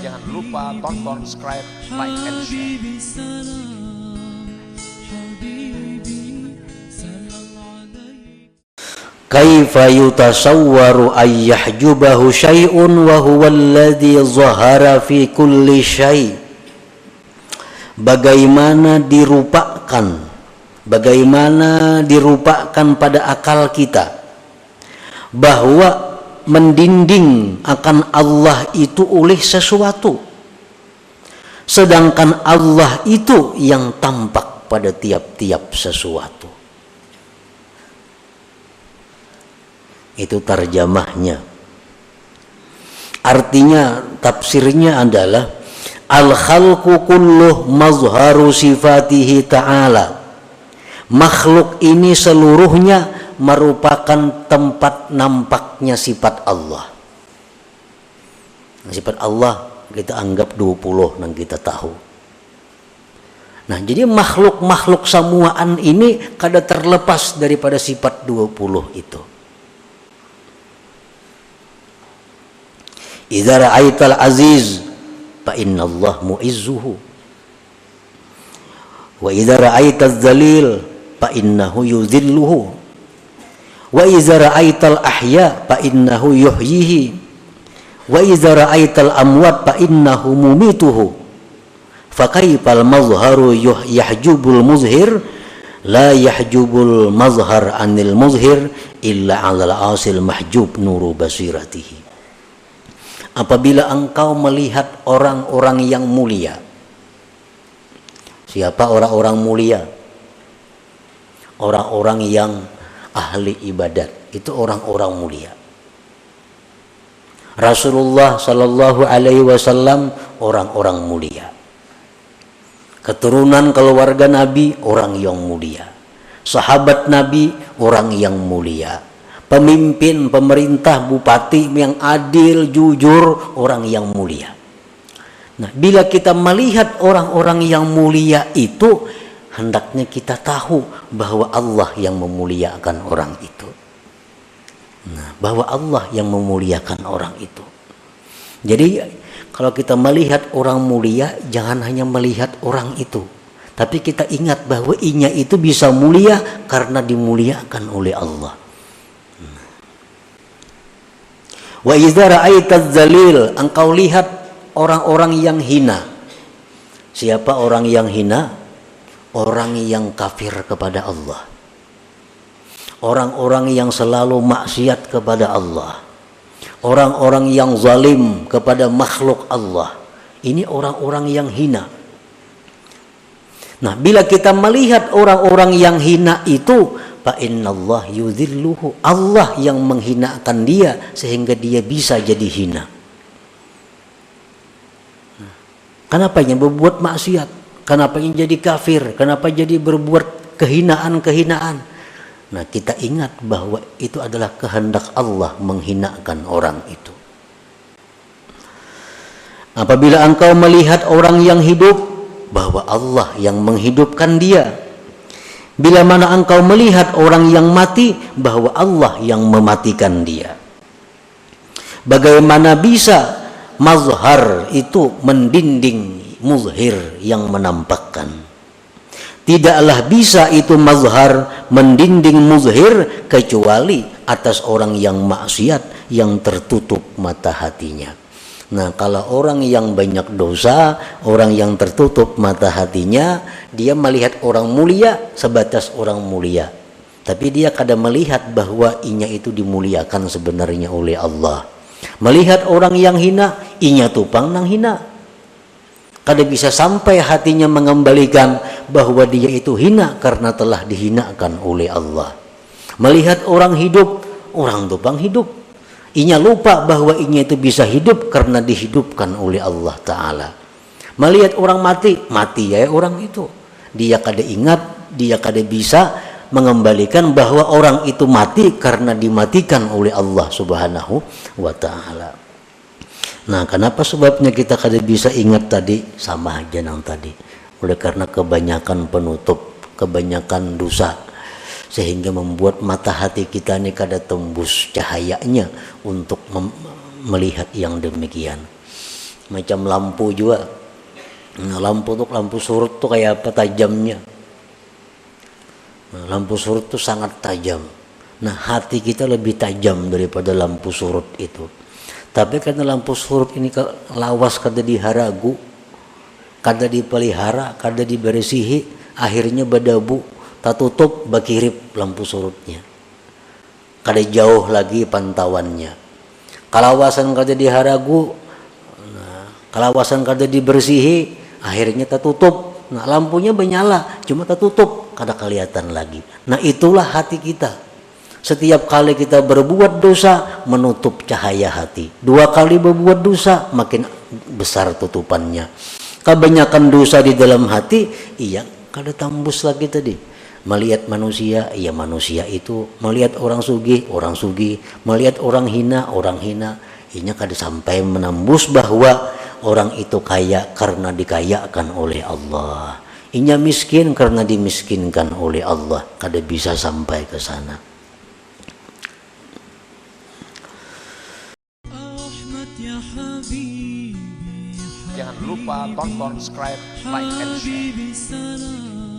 Jangan lupa tonton, subscribe, like, and share. Kaifa yutasawwaru ay yahjubahu syai'un wa huwa alladhi zahara fi kulli syai'. Bagaimana dirupakan pada akal kita bahwa mendinding akan Allah itu oleh sesuatu, sedangkan Allah itu yang tampak pada tiap-tiap sesuatu. Itu terjemahnya. Artinya, tafsirnya adalah al-khalqu kulluh mazharu sifatihi ta'ala. Makhluk ini seluruhnya merupakan tempat nampaknya sifat Allah. Sifat Allah kita anggap 20 yang kita tahu. Nah, jadi makhluk-makhluk samuaan ini kada terlepas daripada sifat 20 itu. Idza ra'aital aziz fa innallaha mu'izzuhu wa idza ra'aitaz zalil fa innahu yuzilluhu wa idza ra'aital ahya fa innahu yuhyihi wa idza ra'aital amwat fa innahu mumituhu fa kaifal mazharu yahjubul muzhir la yahjubul mazhar anil muzhir illa 'alal asil mahjub nuru basiratihi. Apabila engkau melihat orang-orang yang mulia. Siapa orang-orang mulia? Orang-orang yang ahli ibadat, itu orang-orang mulia. Rasulullah Sallallahu Alaihi Wasallam orang-orang mulia. Keturunan keluarga Nabi orang yang mulia. Sahabat Nabi orang yang mulia. Pemimpin, pemerintah, bupati yang adil, jujur, orang yang mulia. Nah, bila kita melihat orang-orang yang mulia itu, hendaknya kita tahu bahwa Allah yang memuliakan orang itu. Nah, bahwa Allah yang memuliakan orang itu. Jadi, kalau kita melihat orang mulia, jangan hanya melihat orang itu. Tapi kita ingat bahwa inya itu bisa mulia karena dimuliakan oleh Allah. Wa idza ra'aitaz zalil, engkau lihat orang-orang yang hina. Siapa orang yang hina? Orang yang kafir kepada Allah. Orang-orang yang selalu maksiat kepada Allah. Orang-orang yang zalim kepada makhluk Allah. Ini orang-orang yang hina. Nah, bila kita melihat orang-orang yang hina itu, fa innallah yudhilluhu, Allah yang menghinakan dia sehingga dia bisa jadi hina. Kenapa dia berbuat maksiat? Kenapa dia jadi kafir? Kenapa jadi berbuat kehinaan-kehinaan? Nah, kita ingat bahwa itu adalah kehendak Allah menghinakan orang itu. Apabila engkau melihat orang yang hidup, bahwa Allah yang menghidupkan dia. Bila mana engkau melihat orang yang mati, bahwa Allah yang mematikan dia. Bagaimana bisa mazhar itu mendinding muzhir yang menampakkan? Tidaklah bisa itu mazhar mendinding muzhir kecuali atas orang yang maksiat yang tertutup mata hatinya. Nah, kalau orang yang banyak dosa, orang yang tertutup mata hatinya, dia melihat orang mulia sebatas orang mulia. Tapi dia kadang melihat bahwa inya itu dimuliakan sebenarnya oleh Allah. Melihat orang yang hina, inya tupang nang hina. Kadang bisa sampai hatinya mengembalikan bahwa dia itu hina karena telah dihinakan oleh Allah. Melihat orang hidup, orang tupang hidup. Inya lupa bahwa inya itu bisa hidup karena dihidupkan oleh Allah Ta'ala. Melihat orang mati, mati ya orang itu. Dia kada ingat, dia kada bisa mengembalikan bahwa orang itu mati karena dimatikan oleh Allah Subhanahu wa Ta'ala. Nah, kenapa sebabnya kita kada bisa ingat tadi? Sama aja nang tadi. Oleh karena kebanyakan penutup, kebanyakan dosa, sehingga membuat mata hati kita ini kada tembus cahayanya untuk melihat yang demikian. Macam lampu juga. Nah, lampu surut tuh kayak apa tajamnya. Nah, lampu surut tuh sangat tajam. Nah, hati kita lebih tajam daripada lampu surut itu. Tapi karena lampu surut ini lawas kada diharagu, kada dipelihara, kada diberesihi, akhirnya berdebu, tak tutup bakirip lampu surutnya. Kada jauh lagi pantauannya. Kalawasan kada diharagu, kalawasan kada dibersihi, akhirnya tak tutup. Nah, lampunya menyala, cuma tak tutup, kada kelihatan lagi. Nah, itulah hati kita. Setiap kali kita berbuat dosa, menutup cahaya hati. 2 kali berbuat dosa, makin besar tutupannya. Kebanyakan dosa di dalam hati, iya, kada tembus lagi tadi. Melihat manusia, iya manusia itu. Melihat orang sugih, melihat orang hina, inya kada sampai menembus bahwa orang itu kaya karena dikayakan oleh Allah. Inya miskin karena dimiskinkan oleh Allah. Kada bisa sampai ke sana. Jangan lupa tonton, subscribe, like, and share.